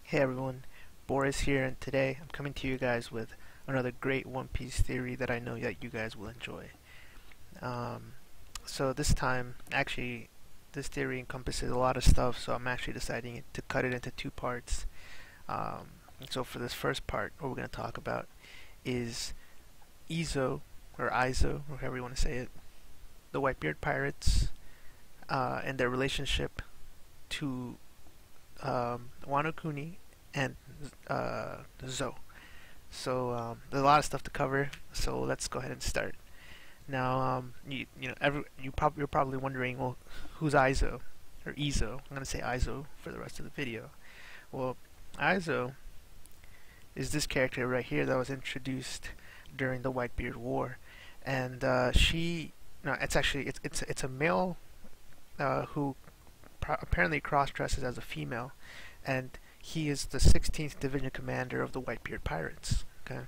Hey everyone, Boris here, and today I'm coming to you guys with another great One Piece theory that I know that you guys will enjoy. Um, so this time, actually, this theory encompasses a lot of stuff, so I'm actually deciding to cut it into two parts. Um, so for this first part, what we're going to talk about is Izo, or Izo, or however you want to say it, the Whitebeard pirates, and their relationship to Wano Kuni and Zou. So there's a lot of stuff to cover. So let's go ahead and start. Now, you're probably wondering, well, who's Izo or Izo? I'm gonna say Izo for the rest of the video. Well, Izo is this character right here that was introduced during the Whitebeard War, and no, it's a male who apparently cross-dresses as a female, and he is the 16th Division Commander of the Whitebeard Pirates. Okay,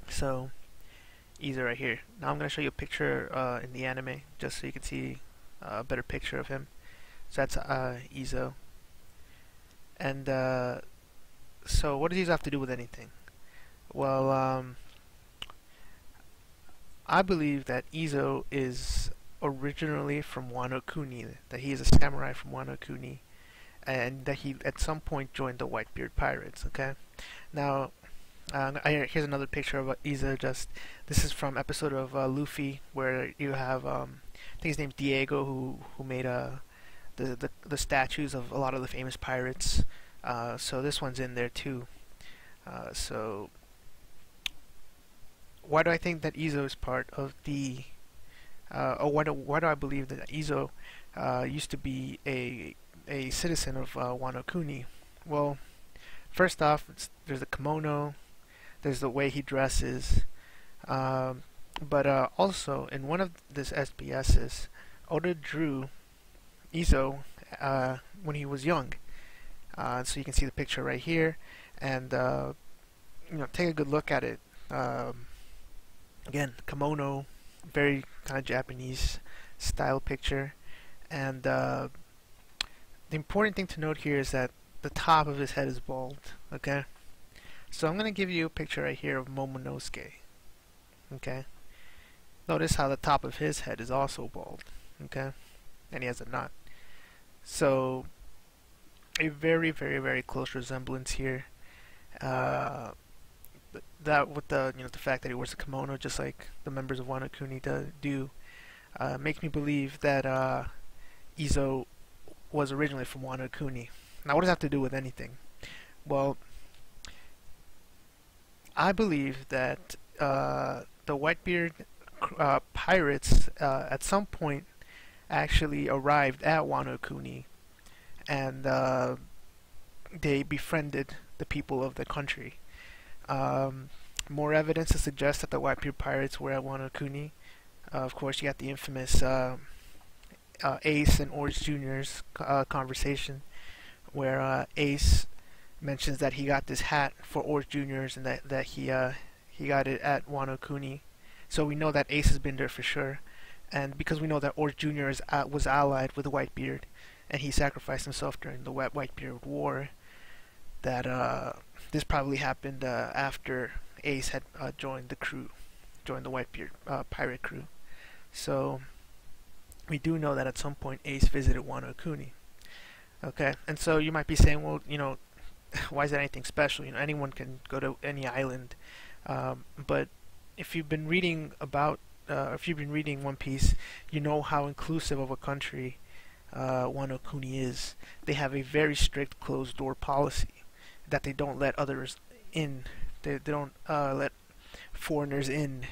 so Izo right here. Now I'm going to show you a picture in the anime, just so you can see a better picture of him. So that's Izo. And so what does Izo have to do with anything? Well, I believe that Izo is originally from Wano Kuni, that he is a samurai from Wano Kuni, and that he at some point joined the Whitebeard Pirates. Okay, now here's another picture of Izo. This is from episode of Luffy, where you have I think his name's Diego, who made the statues of a lot of the famous pirates. So this one's in there too. So why do I think that Izo is part of the why do I believe that Izo used to be a citizen of Wano Kuni? Well, first off, there's the kimono, there's the way he dresses, but also in one of this SBS's, Oda drew Izo when he was young. So you can see the picture right here, and take a good look at it. Again, kimono, very kind of Japanese style picture, and the important thing to note here is that the top of his head is bald. Okay, so I'm going to give you a picture right here of Momonosuke. Okay, notice how the top of his head is also bald. Okay, and he has a knot. So a very, very, very close resemblance here. That with the the fact that he wears a kimono, just like the members of Wano Kuni do, makes me believe that Izo was originally from Wano Kuni. Now, what does that have to do with anything? Well, I believe that the Whitebeard pirates at some point actually arrived at Wano Kuni, and they befriended the people of the country. More evidence to suggest that the Whitebeard pirates were at Wano Kuni. Of course, you got the infamous Ace and Orange Jr.'s conversation, where Ace mentions that he got this hat for Orange Jr.'s and that he got it at Wano Kuni. So we know that Ace has been there for sure, and because we know that Orange Jr. Was allied with Whitebeard, and he sacrificed himself during the Whitebeard War, that this probably happened after Ace had joined the Whitebeard pirate crew. So we do know that at some point Ace visited Wano Kuni. Okay, and so you might be saying, well, why is that anything special? Anyone can go to any island. But if you've been reading One Piece, you know how inclusive of a country Wano Kuni is. They have a very strict closed door policy, that they don't let others in. They don't let foreigners in,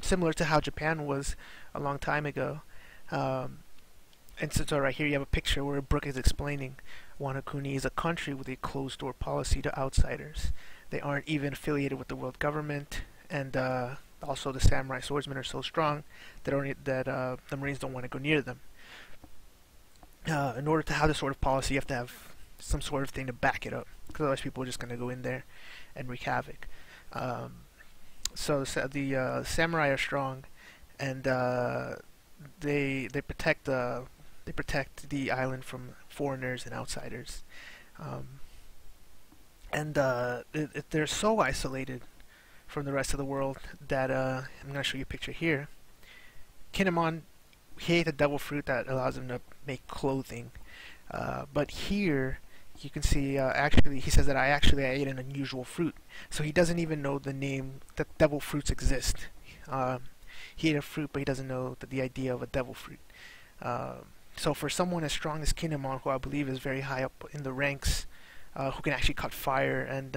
similar to how Japan was a long time ago. And so right here you have a picture where Brook is explaining Wano Kuni is a country with a closed door policy to outsiders. They aren't even affiliated with the world government, and also the samurai swordsmen are so strong that the Marines don't want to go near them. In order to have this sort of policy, you have to have some sort of thing to back it up, because otherwise people are just going to go in there and wreak havoc. So the samurai are strong, and they protect the island from foreigners and outsiders. and they're so isolated from the rest of the world that I'm going to show you a picture here. Kinemon, he ate a devil fruit that allows him to make clothing, but here you can see actually he says that I ate an unusual fruit, so he doesn't even know the name that devil fruits exist. He ate a fruit, but he doesn't know that the idea of a devil fruit. So for someone as strong as Kinemon, who I believe is very high up in the ranks, who can actually cut fire and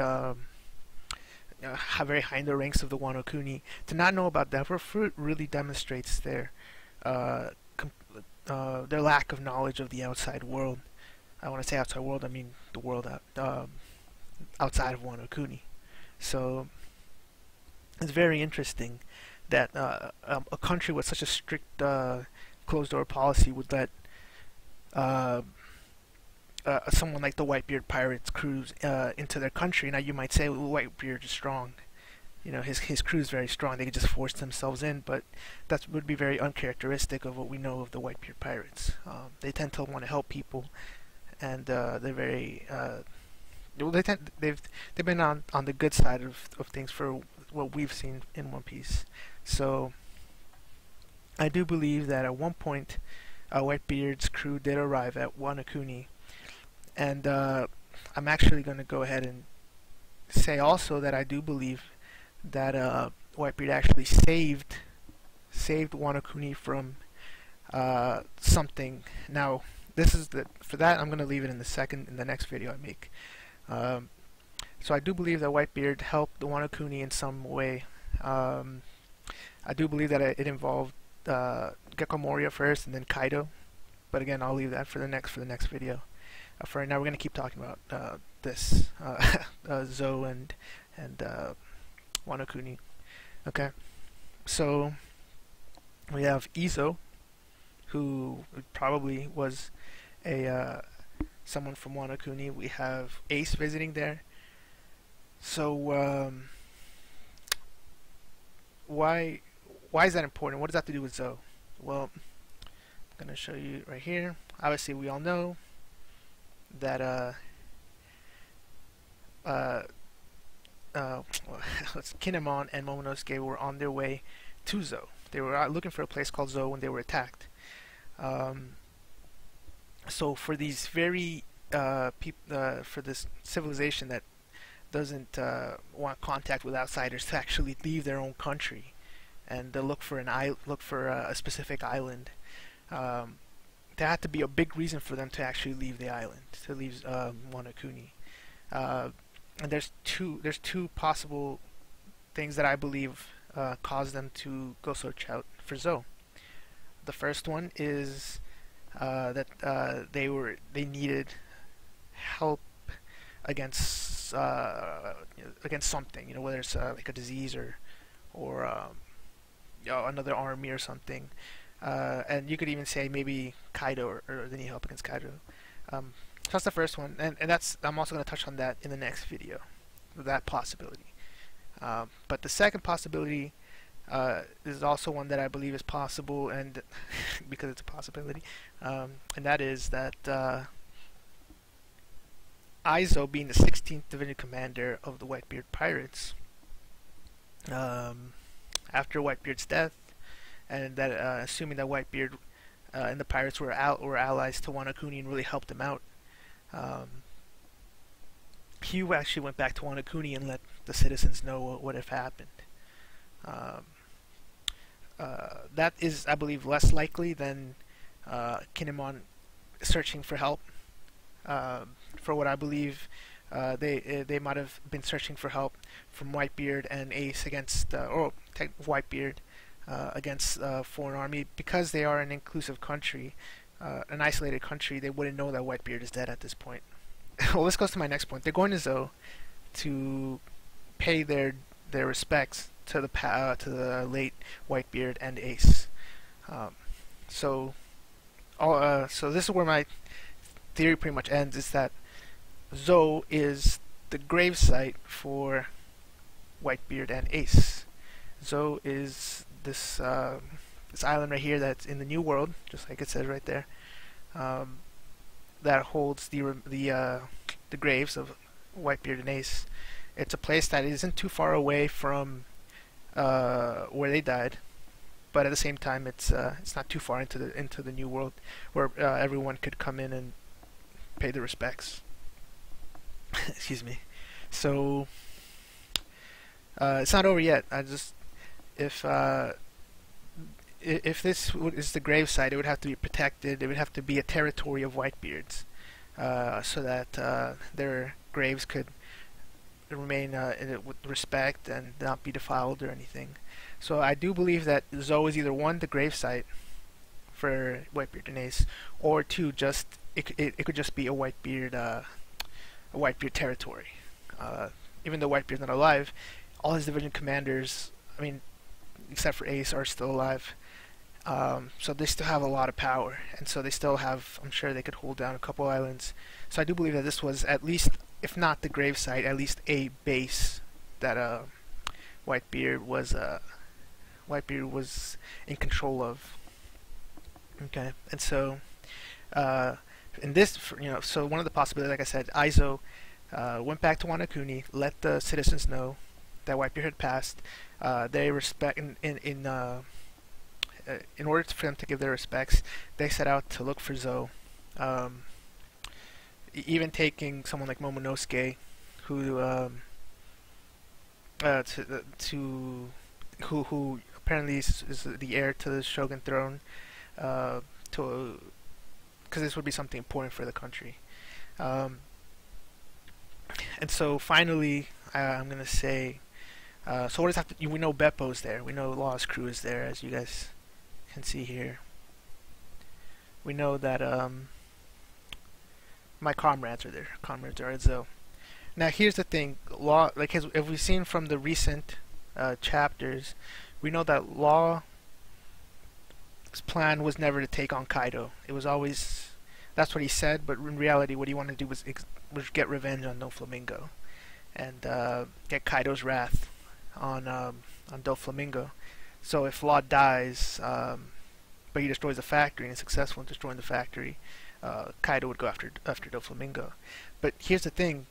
very high in the ranks of the Wano Kuni, to not know about devil fruit really demonstrates uh, their lack of knowledge of the outside world. I want to say outside world, I mean the world outside of Wano Kuni. So it's very interesting that a country with such a strict closed-door policy would let someone like the Whitebeard pirates cruise into their country. Now you might say, well, Whitebeard is strong. You know, his crew is very strong. They could just force themselves in, but that would be very uncharacteristic of what we know of the Whitebeard pirates. They tend to want to help people, and they're very they've been on the good side of things for what we've seen in One Piece. So I do believe that at one point Whitebeard's crew did arrive at Wano Kuni, and I'm actually going to go ahead and say also that I do believe that Whitebeard actually saved Wano Kuni from something. Now, for that I'm going to leave it in the next video I make. So I do believe that Whitebeard helped the Wano Kuni in some way. I do believe that it involved Gecko Moria first and then Kaido, but again I'll leave that for the next video. For right now we're going to keep talking about this Zou and Wano Kuni. Okay, so we have Izo, who probably was a someone from Wano Kuni. We have Ace visiting there. So why is that important? What does that have to do with Zou? Well, I'm gonna show you right here. Obviously, we all know that Kinemon and Momonosuke were on their way to Zou. They were out looking for a place called Zou when they were attacked. So for these very for this civilization that doesn't want contact with outsiders to actually leave their own country and look for a specific island, there had to be a big reason for them to actually leave the island, to leave Wano Kuni. And there's two possible things that I believe caused them to go search out for Zou. The first one is that they needed help against something, you know, whether it's like a disease or another army or something, and you could even say maybe Kaido or they need help against Kaido. So that's the first one, and I'm also going to touch on that in the next video, that possibility. But the second possibility is also one that I believe is possible, and because it's a possibility, and that is that Izo, being the 16th Division Commander of the Whitebeard Pirates, after Whitebeard's death, and that assuming that Whitebeard and the pirates were allies to Wano Kuni and really helped him out, he actually went back to Wano Kuni and let the citizens know what had happened. That is, I believe, less likely than Kinemon searching for help. For what I believe, they might have been searching for help from Whitebeard and Ace against, Whitebeard against foreign army, because they are an inclusive country, an isolated country. They wouldn't know that Whitebeard is dead at this point. Well, this goes to my next point. They're going to Zou to pay their respects to the late Whitebeard and Ace. So this is where my theory pretty much ends, is that Zou is the gravesite for Whitebeard and Ace. Zou is this island right here that's in the New World, just like it says right there, that holds the graves of Whitebeard and Ace. It's a place that isn't too far away from where they died, but at the same time, it's not too far into the new world where everyone could come in and pay their respects. Excuse me. So it's not over yet. If if this is the gravesite, it would have to be protected. It would have to be a territory of Whitebeards, so that their graves could remain with respect and not be defiled or anything. So I do believe that Zou is either one, the gravesite for Whitebeard and Ace, or two, just it could just be a Whitebeard territory. Even though Whitebeard's not alive, all his division commanders, I mean, except for Ace, are still alive. So they still have a lot of power, and so they still have, I'm sure they could hold down a couple islands. So I do believe that this was at least, if not the gravesite, at least a base that Whitebeard was in control of. Okay, and so in this, so one of the possibilities, like I said, Izo went back to Wano Kuni, let the citizens know that Whitebeard had passed. They respect in order for them to give their respects, they set out to look for Zou. Even taking someone like Momonosuke, who who apparently is the heir to the Shogun throne, because this would be something important for the country. And so finally, I'm gonna say, so what does have to? We know Beppo's there. We know Law's crew is there, as you guys can see here. We know that my comrades are there. Comrades are at Zou. Now here's the thing, Law, like as we've seen from the recent chapters, we know that Law's plan was never to take on Kaido. It was always, that's what he said, but in reality what he wanted to do was get revenge on Doflamingo and get Kaido's wrath on Doflamingo. So if Law dies, but he destroys the factory and is successful in destroying the factory, Kaido would go after Doflamingo. But here's the thing,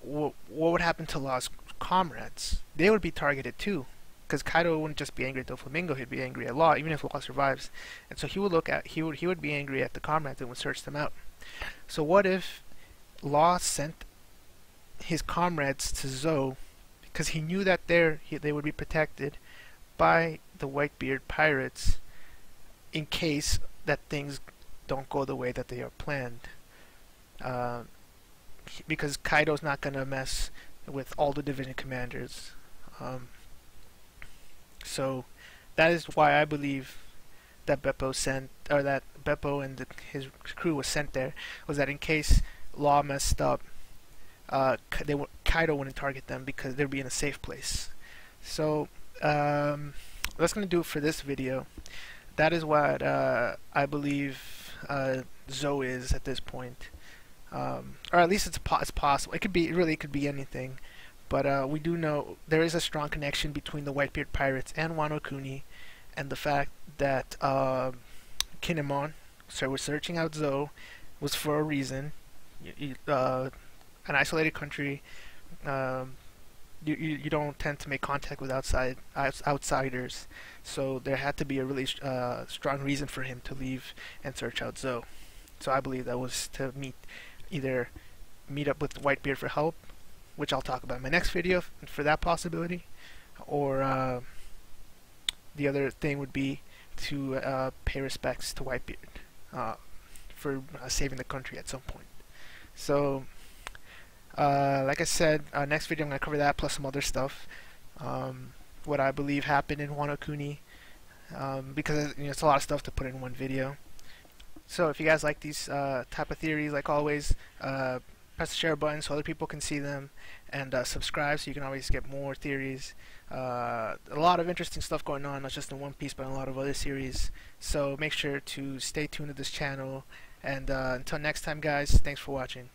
what would happen to Law's comrades? They would be targeted too, because Kaido wouldn't just be angry at Doflamingo, he'd be angry at Law, even if Law survives. And so he would be angry at the comrades and would search them out. So what if Law sent his comrades to Zou, because he knew that they would be protected by the Whitebeard pirates in case that things don't go the way that they are planned, because Kaido's not gonna mess with all the division commanders. So that is why I believe that Beppo and his crew was sent there, was that in case Law messed up, Kaido wouldn't target them because they'd be in a safe place. So that's gonna do it for this video. That is what I believe Zou is at this point, or at least it's possible. It could be anything, but we do know there is a strong connection between the Whitebeard pirates and Wano Kuni, and the fact that Kinemon was searching out Zou was for a reason. An isolated country, you don't tend to make contact with outsiders, so there had to be a really strong reason for him to leave and search out Zou. So I believe that was to either meet up with Whitebeard for help, which I'll talk about in my next video for that possibility, or the other thing would be to pay respects to Whitebeard for saving the country at some point. So like I said, next video I'm going to cover that plus some other stuff, what I believe happened in Wano Kuni, because it's a lot of stuff to put in one video. So if you guys like these type of theories, like always, press the share button so other people can see them, and subscribe so you can always get more theories. A lot of interesting stuff going on, not just in One Piece but in a lot of other series, so make sure to stay tuned to this channel, and until next time guys, thanks for watching.